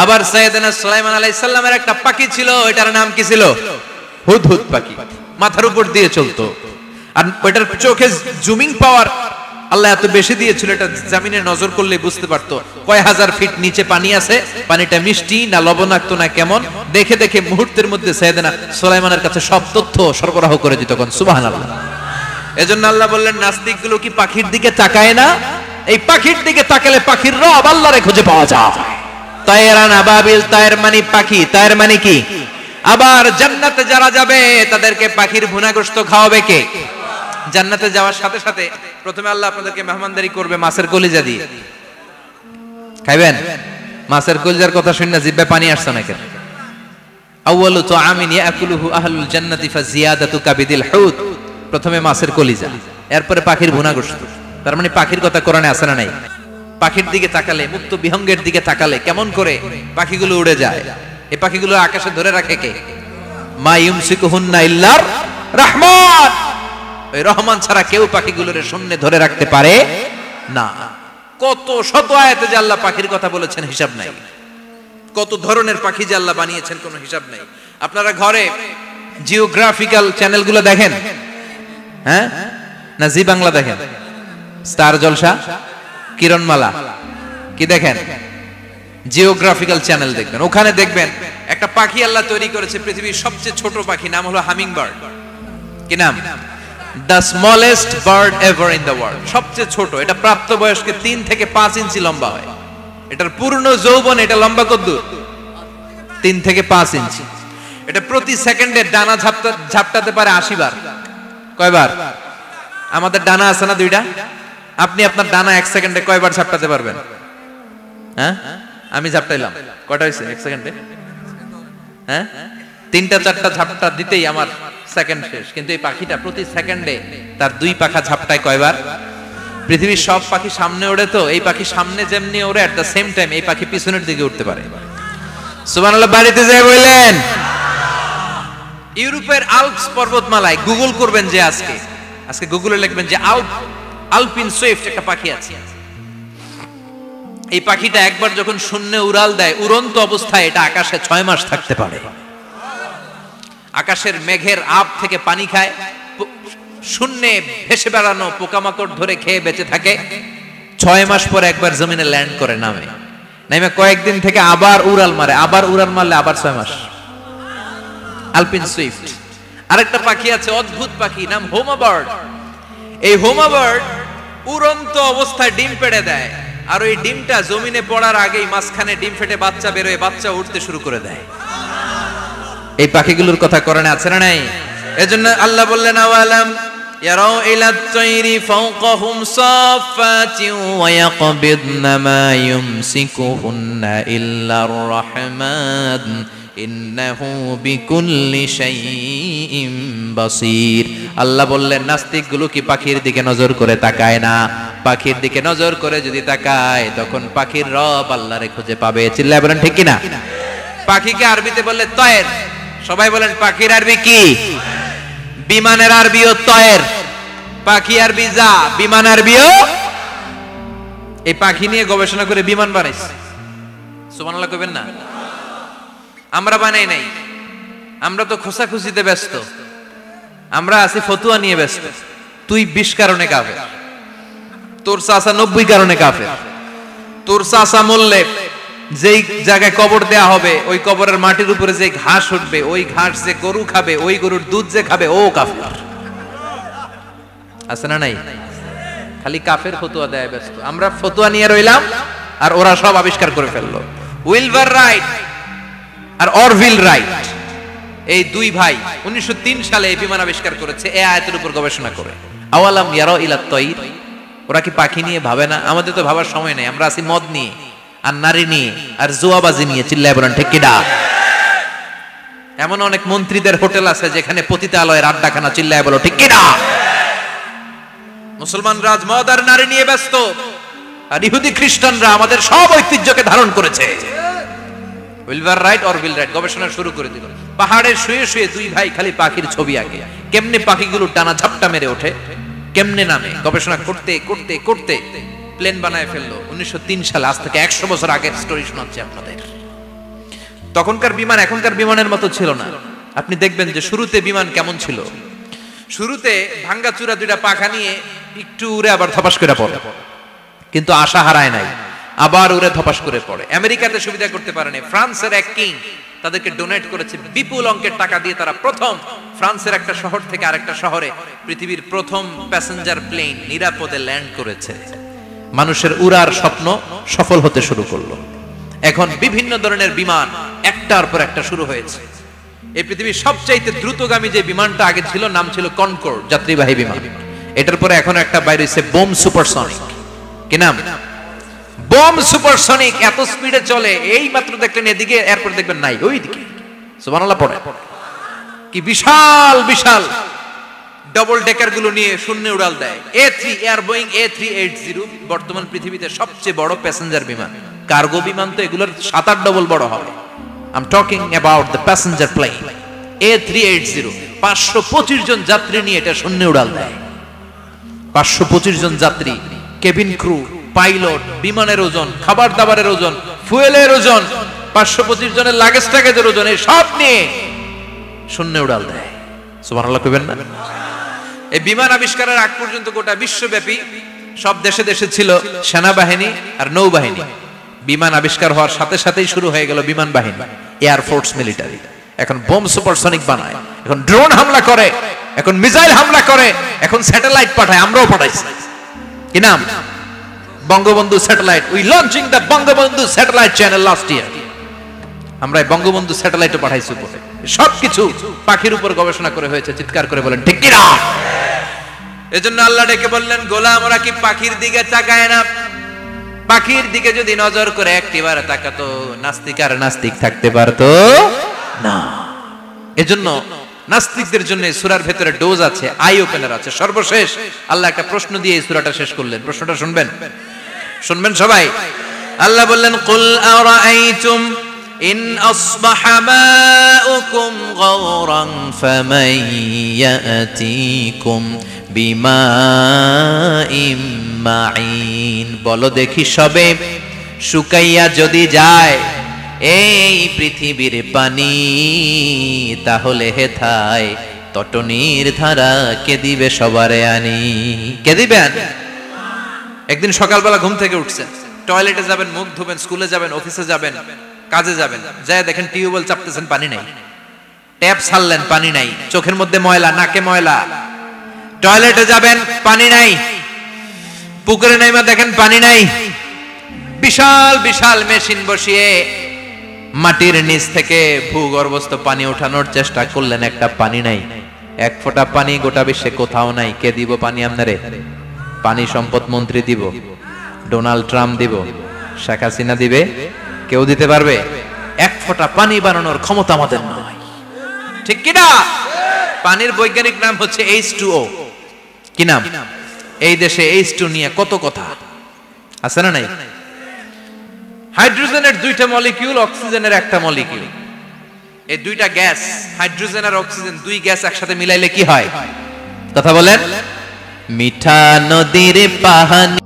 আবার সাইয়েদনা সুলাইমান আলাইহিস সালামের একটা পাখি ছিল, এটার নাম কি ছিল? হুদহুদ পাখি। মাথার উপর দিয়ে চলতো, আর ওইটার চোখে জুমিং পাওয়ার আল্লাহ এত বেশি দিয়েছিল, এটা জমিনে নজর করলে বুঝতে পারতো কয় হাজার ফিট নিচে পানি আছে, পানিটা মিষ্টি না লবণাক্ত না কেমন, দেখে দেখে মুহূর্তের মধ্যে সাইয়েদনা সুলাইমানের কাছে সব তথ্য সরবরাহ করে দিত। কোন সুবহানাল্লাহ। এজন্য আল্লাহ বললেন, নাস্তিকগুলো কি পাখির দিকে তাকায় না? এই পাখির দিকে তাকালে পাখির রব আল্লাহরে খুঁজে পাওয়া যায়। তায়রান আবাবিল, তায়ের মানে পাখি, তায়ের মানে কি? আবার জান্নাতে যারা যাবে তাদেরকে পাখির ভুনাগোশত খাওয়াবে কে? জান্নাতে যাওয়ার সাথে সাথে প্রথমে আল্লাহ আপনাদেরকে মেহমানদারি করবে মাছের কলিজা দিয়ে। খাইবেন? মাছের কলিজার কথা শুনে জিহ্বায় পানি আসছে না কেন? আউয়ালু তুআমিন ইয়াকুলুহু আহলুল জান্নাতি ফাজিয়াদাতু কাবিদিল হুত। প্রথমে মাছের কলিজা, এরপরে পাখির ভুনাগোশত। তার মানে পাখির কথা কোরআনে আছে না নাই? পাখির দিকে তাকালে, মুক্ত বিহঙ্গের দিকে তাকালে কেমন করে পাখিগুলো উড়ে যায়। এই পাখিগুলো আকাশে ধরে রাখে কে? মা ইউমসিকুহুন্না ইল্লার রাহমান। ওই রহমান ছাড়া কেউ পাখিগুলোর শূন্যে ধরে রাখতে পারে না। কত শত আয়াতে যে আল্লাহ পাখির কথা বলেছেন হিসাব নাই, কত ধরনের পাখি যে আল্লাহ বানিয়েছেন কোনো হিসাব নাই। আপনারা ঘরে জিওগ্রাফিক্যাল চ্যানেলগুলো দেখেন? হ্যাঁ, না জি বাংলা দেখেন? স্টার জলসা, কিরণমালা, কি দেখেন? জিওগ্রাফিক্যাল চ্যানেল দেখবেন। ওখানে দেখবেন একটা পাখি আল্লাহ তৈরি করেছে, পৃথিবীর সবচেয়ে ছোট পাখি, নাম হলো হামিং বার্ড। কি নাম? The smallest bird ever in the world. সবচেয়ে ছোট, এটা প্রাপ্তবয়স্কে 3 থেকে 5 ইঞ্চি লম্বা হয়। এটার পূর্ণ যৌবন এটা লম্বা কতদূর? 3 থেকে 5 ইঞ্চি। এটা প্রতি সেকেন্ডে ডানা ঝাপটাতে পারে 80 বার। কয়বার? আমাদের ডানা আছে না 2টা? আপনি আপনার ডানা 1 সেকেন্ডে কয়বার ঝাপটাতে পারবেন? হ্যাঁ, আমি ঝাপটাইলাম, কয়টা হয়েছে 1 সেকেন্ডে? হ্যাঁ, 3টা 4টা ঝাপটা দিতেই আমার সেকেন্ড শেষ। কিন্তু এই পাখিটা প্রতি সেকেন্ডে তার 2 পাখা ঝাপটায় কয়বার? পৃথিবীর সব পাখি সামনে ওড়ে, তো এই পাখি সামনে যেমনি ওড়ে, এট দ্য সেম টাইম এই পাখি পিছনের দিকে উঠতে পারে। সুবহানাল্লাহ। বাড়িতে যায় বললেন। ইউরোপের আল্পস পর্বতমালায় গুগল করবেন যে আজকে গুগলে লিখবেন যে আলপিন সুইফট একটা পাখি আছে। এই পাখিটা একবার যখন শূন্যে উড়াল দেয়, উড়ন্ত অবস্থায় এটা আকাশে 6 মাস থাকতে পারে। আকাশের মেঘের আপ থেকে পানি খায়, শূন্যে ভেসে বেড়ানো পোকামাকড় ধরে খেয়ে বেঁচে থাকে। 6 মাস পর একবার জমিনে ল্যান্ড করে, নামে কয়েকদিন থেকে আবার উড়াল মারে, আবার উড়াল মারলে আবার 6 মাস। আলপিন সুইফট। আরেকটা পাখি আছে, অদ্ভুত পাখি, নাম হোমা বার্ড। এই হোমা বার্ড উড়ন্ত অবস্থায় ডিম পেড়ে দেয়, আর ওই ডিমটা জমিনে পড়ার আগেই মাঝখানে ডিম ফেটে বাচ্চা বেরোয়, বাচ্চা উঠতে শুরু করে দেয়। এই পাখিগুলোর কথা কোরআনে আছে না নাই? এজন্য আল্লাহ বললেন, আওয়ালাম ইয়ারাউ ইলাত তায়রি ফাওকাহুম সাফাতিন ওয়া ইয়াকবিদনা মা ইউমসিকুহুন্না ইল্লার রাহমান ইন্নাহু বিকুল্লি শাইইন বাসীর। আল্লাহ বললেন, নাস্তিকগুলো কি পাখির দিকে নজর করে তাকায় না? পাখির দিকে নজর করে যদি তাকায়, তখন পাখির রব আল্লাহরে খুঁজে পাবে। চিল্লায় বলেন ঠিক কিনা? পাখিকে আরবিতে বললে তয়ের। সবাই বলেন, পাখির আরবি কি? বিমানের আরবিও তয়ের। পাখি আরবি যা, বিমান আরবিও। এই পাখি নিয়ে গবেষণা করে বিমান বানাইছে। সুবহানাল্লাহ কইবেন না? আমরা বানাই নাই, আমরা তো খোঁচাখুচিতে ব্যস্ত, আমরা আছি ফতুয়া নিয়ে ব্যস্ত। তুই 20 কারণে কাফের, তোর চাচা 90 কারণে কাফের। তোর চাচা মরলে যেই জায়গায় কবর দেয়া হবে, ওই কবরের মাটির উপরে যে ঘাস উঠবে, ওই ঘাস যে গরু খাবে, ওই গরুর দুধ যে খাবে, ও কাফের। আছে না নাই? খালি কাফের ফতুয়া দেয় ব্যস্ত। আমরা ফতুয়া নিয়ে রইলাম, আর ওরা সব আবিষ্কার করে ফেললো। উইলবার রাইট আর অরভিল রাইট, এই 2 ভাই 1903 সালে এই বিমান আবিষ্কার করেছে, এই আয়াতের উপর গবেষণা করে। আওয়ালাম ইয়ারাউ ইলাত তায়র। ওরা কি পাখি নিয়ে ভাবে না? আমাদের তো ভাবার সময় নেই, আমরা আছি মদ নিয়ে আর নারী নিয়ে আর জুয়াবাজি নিয়ে। চিল্লায় বলেন ঠিক কিনা? এমন অনেক মন্ত্রীদের হোটেল আছে যেখানে পতিতালয়ের আড্ডাখানা। চিল্লায় বলো ঠিক কিনা? মুসলমান রাজ মদ আর নারী নিয়ে ব্যস্ত, আর ইহুদি খ্রিস্টানরা আমাদের সব ঐতিহ্যকে ধারণ করেছে। উইলবার রাইট অরভিল রাইট গবেষণা শুরু করে দিল। পাহাড়ে শুয়ে শুয়ে 2 ভাই খালি পাখির ছবি আঁকে, কেমনে পাখিগুলো ডানা ঝাপটা মেরে ওঠে, কেমনে নামে। গবেষণা করতে করতে করতে প্লেন বানায় ফেললো 1903 সালে। আজ থেকে 100 বছর আগের স্টোরি শোনাচ্ছি আপনাদের। তখনকার বিমান এখনকার বিমানের মতো ছিল না। আপনি দেখবেন যে শুরুতে বিমান কেমন ছিল, শুরুতে ভাঙ্গাচুরা দুইটা পাখা নিয়ে একটু উড়ে আবার ধপাস করে পড়ে, কিন্তু আশা হারায় নাই, আবার উড়ে ধপাস করে পড়ে। আমেরিকাতে সুবিধা করতে পারেনি, ফ্রান্সের এক কিং তাদেরকে ডোনেট করেছে বিপুল অঙ্কের টাকা দিয়ে, তারা প্রথম ফ্রান্সের একটা শহর থেকে আরেকটা শহরে পৃথিবীর প্রথম প্যাসেঞ্জার প্লেন নিরাপদে ল্যান্ড করেছে। মানুষের উড়ার স্বপ্ন সফল হতে শুরু করলো। এখন বিভিন্ন ধরনের বিমান একটার পর একটা শুরু হয়েছে। এই পৃথিবীর সবচাইতে দ্রুতগামী যে বিমানটা আগে ছিল নাম ছিল কনকর্ড, যাত্রীবাহী বিমান। এটার পরে এখন একটা বাইরে হয়েছে বোম সুপারসনিক। কি নাম? Bomb supersonic. এত স্পিডে চলে, এই মাত্র দেখলেন এদিকে, এরপর দেখবেন নাই ওইদিকে। সুবহানাল্লাহ পড়ে। কি বিশাল বিশাল ডবল ডেকার গুলো নিয়ে শূন্যে উড়াল দেয়। A3 এয়ার বোয়িং A380 বর্তমান পৃথিবীতে সবচেয়ে বড় প্যাসেঞ্জার বিমান। কার্গো বিমান তো এগুলোর 7-8 ডবল বড় হবে। I'm talking about the passenger plane A380। 525 জন যাত্রী নিয়ে এটা শূন্যে উড়াল দেয়। 525 জন যাত্রী, কেবিন ক্রু, পাইলট, বিমানের ওজন, খাবার দাবারের ওজন, ফুয়েলের ওজন, 525 জনের লাগেজ টাগেজের ওজন, এই সব নিয়ে শূন্যে উড়াল দেয়। সুবহানাল্লাহ কইবেন না? এই বিমান আবিষ্কারের আগ পর্যন্ত গোটা বিশ্বব্যাপী সব দেশে দেশে ছিল সেনাবাহিনী আর নৌবাহিনী। বিমান আবিষ্কার হওয়ার সাথে সাথেই শুরু হয়ে গেল বিমান বাহিনী, এয়ার ফোর্স, মিলিটারি। এখন বোম সুপারসনিক বানায়, এখন ড্রোন হামলা করে, এখন মিসাইল হামলা করে, এখন স্যাটেলাইট পাঠায়। আমরাও পাঠাইছি। কি নাম? Bangabandhu satellite. We launching the Bangabandhu satellite channel last year. আমরা বঙ্গবন্ধু স্যাটেলাইটও পাঠাইছি উপরে। সবকিছু পাখির উপর গবেষণা করে হয়েছে। চিৎকার করে বলেন ঠিক কি না? এজন্য আল্লাহ ডেকে বললেন, গোলাম ওরা কি পাখির দিকে তাকায় না? পাখির দিকে যদি নজর করে একটিবার তাকাতো, নাস্তিক আর নাস্তিক থাকতে পারতো না। এজন্য নাস্তিকদের জন্য সূরার ভেতরে ডোজ আছে, আই ওপেনার আছে। সর্বশেষ আল্লাহ একটা প্রশ্ন দিয়ে এই সূরাটা শেষ করলেন। প্রশ্নটা শুনবেন? শুনবেন সবাই? আল্লাহ বললেন, কুল আরাআইতুম ইন আসবাহা মাউকুম গাওরান ফামান ইয়াতিকুম বিমাইম মাইন। বলো দেখি সবে, শুকাইয়া যদি যায় এই পৃথিবীর পানি, তাহলে হেথায় তটনির ধারা কে দিবে সবারে আনি? কে দিবেন? একদিন সকালবেলা ঘুম থেকে উঠছেন, টয়লেটে যাবেন, মুখ ধুবেন, স্কুলে যাবেন, অফিসে যাবেন, কাজে যাবেন, যায় দেখেন টিউবওয়েল চাপতেছেন, পানি নাই। ট্যাপ ছাড়লেন, পানি নাই। চোখের মধ্যে ময়লা, নাকে ময়লা। টয়লেটে যাবেন, পানি নাই। পুকুরে নাইমা দেখেন পানি নাই। বিশাল বিশাল মেশিন বসিয়ে মাটির নিচ থেকে ভূগর্ভস্থ পানি ওঠানোর চেষ্টা করলেন, একটা পানি নাই। এক ফোঁটা পানি গোটা বিশ্বে কোথাও নাই। কে দিব পানি আপনারে? পানি সম্পদ মন্ত্রী দিব, ডোনাল্ড ট্রাম্প দিব, শেখ হাসিনা দিবে? কেউ দিতে পারবে? এক ফোঁটা পানি বানানোর ক্ষমতা আমাদের নয়। ঠিক কি না? পানির বৈজ্ঞানিক নাম হচ্ছে H2O। কি নাম? এই দেশে H2 নিয়ে কত কথা আছে না নাই? হাইড্রোজেনের দুইটা মলিকিউল, অক্সিজেনের একটা মলিকিউল। এই দুইটা গ্যাস, হাইড্রোজেন আর অক্সিজেন, দুই গ্যাস একসাথে মিলাইলে কি হয়? কথা বলেন। মিঠা নদীর পাহানি